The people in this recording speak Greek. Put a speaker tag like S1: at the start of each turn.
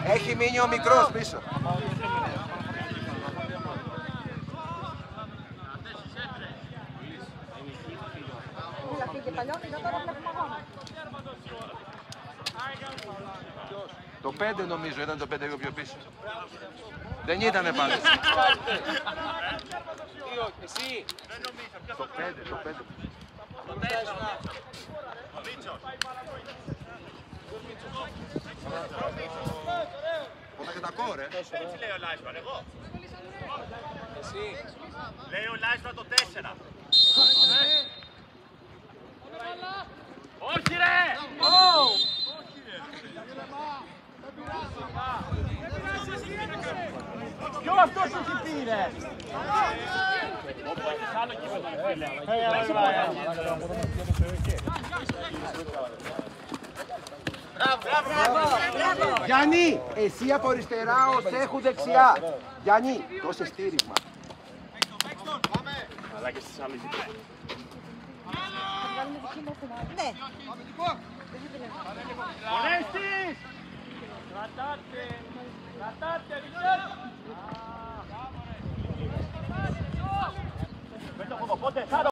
S1: Έχει μείνει ο μικρός πίσω. Το 5 νομίζω ήταν το 5 λίγο πιο πίσω. Δεν ήτανε πάλι.
S2: Εσύ.
S1: Το 5, το 5. Πότα και τα κόρε.
S3: Έτσι λέει ο Λάισβαν, εγώ.
S2: Εσύ.
S3: Λέει ο Λάισβαν το 4. Όχι ρε!
S2: Ποιο αυτός έχει πει ρε!
S1: Γιάννη, εσύ από αριστερά, ο Σέχου δεξιά. Γιάννη, δώσε στήριγμα.
S3: Αλλά και στις άλλες δικές.
S4: Ναι.
S3: Ορέστης! Κρατάτε! Κρατάτε, Ριτσέλ! Με το πότε,